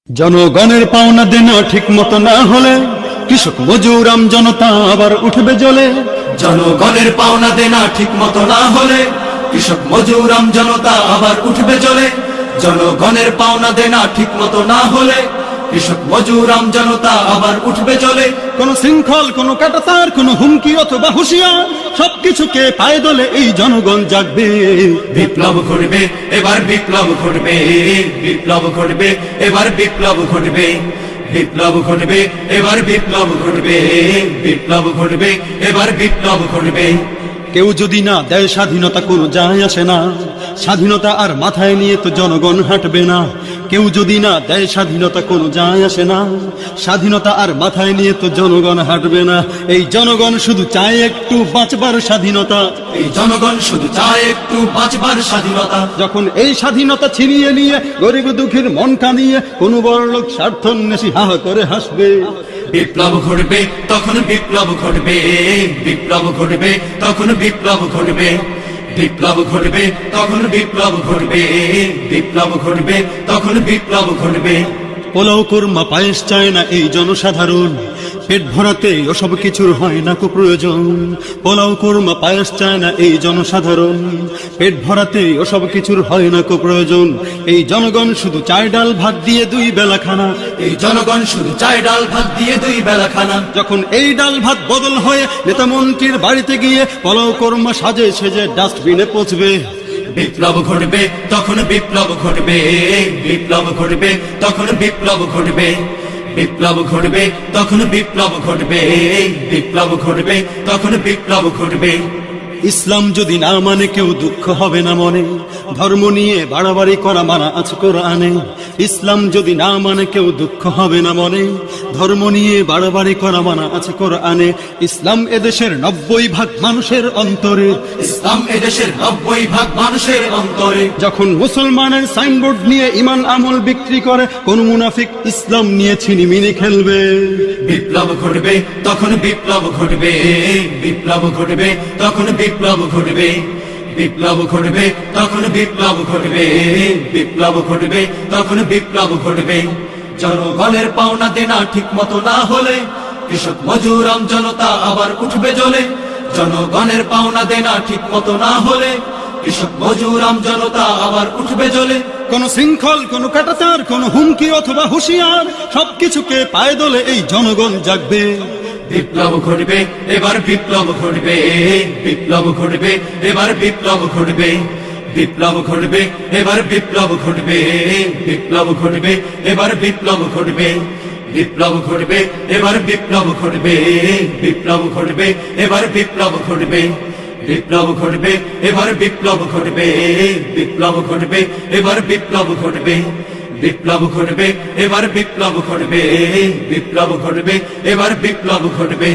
জনগণের পাওনা দেনা ঠিক মতো না হলে কৃষক মজুর আম জনতা আবার উঠবে জ্বলে। জনগণের পাওনা দেনা ঠিক মতো না হলে কৃষক মজুর আম জনতা আবার উঠবে জ্বলে। জনগণের পাওনা দেনা ঠিক মতো না হলে কৃষক মজুর আম জনতা আবার উঠবে জ্বলে। কোন শৃঙ্খল, কোন কাটাতার, কোন হুমকি অথবা হুঁশিয়ার, সবকিছুকে পায়ে দলে এই জনগণ জাগবে। বিপ্লব ঘটবে এবার, বিপ্লব ঘটবে, বিপ্লব ঘটবে এবার, বিপ্লব ঘটবে, বিপ্লব ঘটবে এবার, বিপ্লব ঘটবে, বিপ্লব ঘটবে এবার, বিপ্লব ঘটবে। কেউ যদি না দেয় স্বাধীনতা, কোনো যায় আসে না। স্বাধীনতা আর মাথায় নিয়ে তো জনগণ হাঁটবে না। কেউ যদি না দেয় স্বাধীনতা, কোনো যায় আসে না। স্বাধীনতা আর মাথায় নিয়ে তো জনগণ হাঁটবে না। এই জনগণ শুধু চায় একটু বাঁচবার স্বাধীনতা। এই জনগণ শুধু চায় একটু বাঁচবার স্বাধীনতা। যখন এই স্বাধীনতা ছিনিয়ে নিয়ে গরিব দুঃখীর মন কানিয়ে কোনো বড়লোক স্বার্থান্বেষী হাহা করে হাসবে। বিপ্লব ঘটবে তখন, বিপ্লব ঘটবে, বিপ্লব ঘটবে তখন, বিপ্লব ঘটবে, বিপ্লব ঘটবে তখন, বিপ্লব ঘটবে, বিপ্লব ঘটবে তখন, বিপ্লব ঘটবে। পোলাও কোরমা পায়েস চায় না এই জনসাধারণ, পেট ভরাতে ওসব কিছুর হয় না কো প্রয়োজন। পোলাও কোরমা পায়েস চায় না এই জনসাধারণ, পেট ভরাতে ওসব কিছুর হয় না কো প্রয়োজন। এই জনগণ শুধু চায় ডাল ভাত দিয়ে দুই বেলা খানা। এই জনগণ শুধু চায় ডাল ভাত দিয়ে দুই বেলা খানা। যখন এই ডাল ভাত বদল হয়ে নেতা মন্ত্রীর বাড়িতে গিয়ে পোলাও কোরমা সাজে সেজে ডাস্টবিনে পচবে। বিপ্লব ঘটবে তখন, বিপ্লব ঘটবে, বিপ্লব ঘটবে তখন, বিপ্লব ঘটবে, বিপ্লব ঘটবে তখন, বিপ্লব ঘটবে, বিপ্লব ঘটবে তখন, বিপ্লব ঘটবে। ইসলাম যদি না মানে কেউ দুঃখ হবে না মনে, ধর্ম নিয়ে বাড়াবাড়ি করা মানা আছে কোরআনে। ইসলাম যদি না মানে কেউ দুঃখ হবে না মনে, ধর্ম নিয়ে বাড়াবাড়ি করা মানা আছে কোরআনে। ইসলাম এদেশের 90% মানুষের অন্তরে, ইসলাম এদেশের 90% মানুষের অন্তরে। যখন মুসলমানের সাইনবোর্ড নিয়ে ইমান আমল বিক্রি করে কোন মুনাফিক ইসলাম নিয়ে ছিনিমিনি খেলবে। বিপ্লব ঘটবে তখন, বিপ্লব ঘটবে, বিপ্লব ঘটবে তখন, বিপ্লব ঘটবে, বিপ্লব ঘটবে তখন, বিপ্লব ঘটবে, বিপ্লব ঘটবে তখন, বিপ্লব ঘটবে। জনগণের পাওনা দেনা ঠিক মতো না হলে কৃষক মজুর আম জনতা আবার উঠবে জ্বলে। জনগণের পাওনা দেনা ঠিক মতো না হলে কৃষক মজুর আম জনতা আবার উঠবে জ্বলে। কোন শৃঙ্খল, কোন কাটাতার, কোন হুমকি অথবা হুঁশিয়ার, সবকিছুকে পায়ে দলে এই জনগণ জাগবে। বিপ্লব ঘটবে এবার, বিপ্লব ঘটবে, বিপ্লব ঘটবে এবার, বিপ্লব ঘটবে, বিপ্লব ঘটবে এবার, বিপ্লব ঘটবে, বিপ্লব ঘটবে এবার, বিপ্লব ঘটবে, বিপ্লব ঘটবে এবার, বিপ্লব ঘটবে, বিপ্লব ঘটবে এবার, বিপ্লব ঘটবে, বিপ্লব ঘটবে এবার, বিপ্লব ঘটবে, বিপ্লব ঘটবে এবার, বিপ্লব ঘটবে, বিপ্লব ঘটবে এবার, বিপ্লব ঘটবে, বিপ্লব ঘটবে এবার, বিপ্লব ঘটবে।